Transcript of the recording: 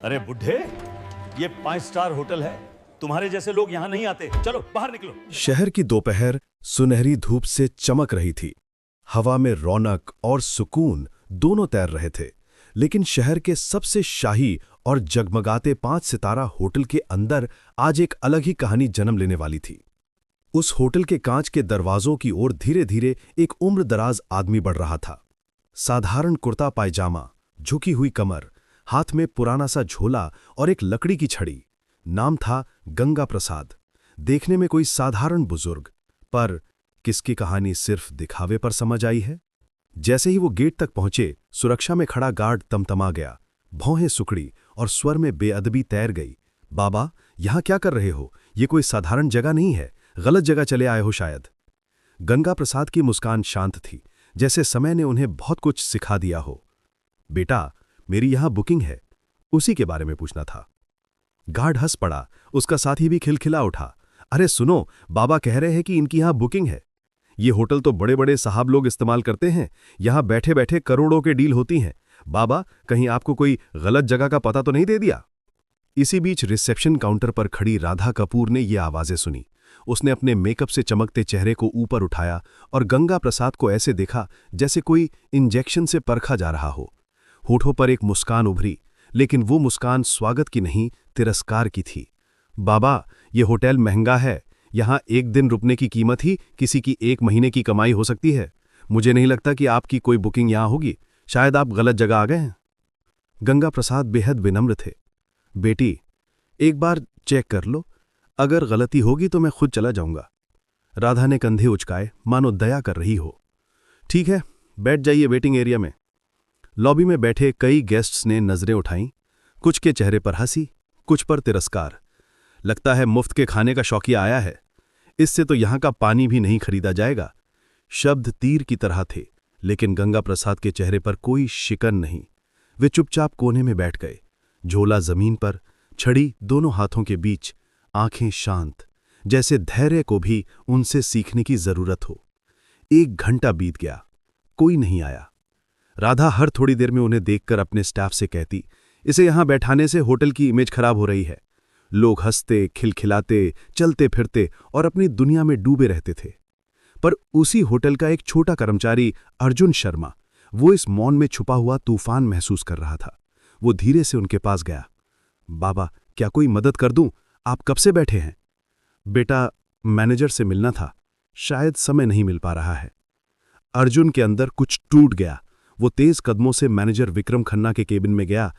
अरे बुढ़े, ये 5 स्टार होटल है। तुम्हारे जैसे लोग यहाँ नहीं आते। चलो बाहर निकलो। शहर की दोपहर सुनहरी धूप से चमक रही थी। हवा में रौनक और सुकून दोनों तैर रहे थे, लेकिन शहर के सबसे शाही और जगमगाते 5 सितारा होटल के अंदर आज एक अलग ही कहानी जन्म लेने वाली थी। उस होटल के कांच के दरवाजों की ओर धीरे धीरे एक उम्रदराज आदमी बढ़ रहा था। साधारण कुर्ता पायजामा, झुकी हुई कमर, हाथ में पुराना सा झोला और एक लकड़ी की छड़ी। नाम था गंगा प्रसाद। देखने में कोई साधारण बुजुर्ग, पर किसकी कहानी सिर्फ दिखावे पर समझ आई है। जैसे ही वो गेट तक पहुंचे, सुरक्षा में खड़ा गार्ड तमतमा गया। भौहें सुकड़ी और स्वर में बेअदबी तैर गई। बाबा, यहां क्या कर रहे हो? ये कोई साधारण जगह नहीं है, गलत जगह चले आए हो शायद। गंगा प्रसाद की मुस्कान शांत थी, जैसे समय ने उन्हें बहुत कुछ सिखा दिया हो। बेटा, मेरी यहां बुकिंग है, उसी के बारे में पूछना था। गार्ड हंस पड़ा, उसका साथी भी खिलखिला उठा। अरे सुनो, बाबा कह रहे हैं कि इनकी यहां बुकिंग है। ये होटल तो बड़े बड़े साहब लोग इस्तेमाल करते हैं, यहां बैठे बैठे करोड़ों के डील होती हैं। बाबा, कहीं आपको कोई गलत जगह का पता तो नहीं दे दिया? इसी बीच रिसेप्शन काउंटर पर खड़ी राधा कपूर ने ये आवाजें सुनी। उसने अपने मेकअप से चमकते चेहरे को ऊपर उठाया और गंगा प्रसाद को ऐसे देखा जैसे कोई इंजेक्शन से परखा जा रहा हो। होठों पर एक मुस्कान उभरी, लेकिन वो मुस्कान स्वागत की नहीं, तिरस्कार की थी। बाबा, ये होटल महंगा है, यहां एक दिन रुकने की कीमत ही किसी की 1 महीने की कमाई हो सकती है। मुझे नहीं लगता कि आपकी कोई बुकिंग यहां होगी, शायद आप गलत जगह आ गए हैं। गंगा प्रसाद बेहद विनम्र थे। बेटी, एक बार चेक कर लो, अगर गलती होगी तो मैं खुद चला जाऊंगा। राधा ने कंधे उचकाए, मानो दया कर रही हो। ठीक है, बैठ जाइए वेटिंग एरिया में। लॉबी में बैठे कई गेस्ट्स ने नजरें उठाईं। कुछ के चेहरे पर हंसी, कुछ पर तिरस्कार। लगता है मुफ्त के खाने का शौकिया आया है, इससे तो यहां का पानी भी नहीं खरीदा जाएगा। शब्द तीर की तरह थे, लेकिन गंगा प्रसाद के चेहरे पर कोई शिकन नहीं। वे चुपचाप कोने में बैठ गए, झोला जमीन पर, छड़ी दोनों हाथों के बीच, आंखें शांत, जैसे धैर्य को भी उनसे सीखने की जरूरत हो। 1 घंटा बीत गया, कोई नहीं आया। राधा हर थोड़ी देर में उन्हें देखकर अपने स्टाफ से कहती, इसे यहां बैठाने से होटल की इमेज खराब हो रही है। लोग हंसते, खिलखिलाते, चलते फिरते और अपनी दुनिया में डूबे रहते थे। पर उसी होटल का एक छोटा कर्मचारी, अर्जुन शर्मा, वो इस मौन में छुपा हुआ तूफान महसूस कर रहा था। वो धीरे से उनके पास गया। बाबा, क्या कोई मदद कर दूं? आप कब से बैठे हैं? बेटा, मैनेजर से मिलना था, शायद समय नहीं मिल पा रहा है। अर्जुन के अंदर कुछ टूट गया। वो तेज कदमों से मैनेजर विक्रम खन्ना के केबिन में गया,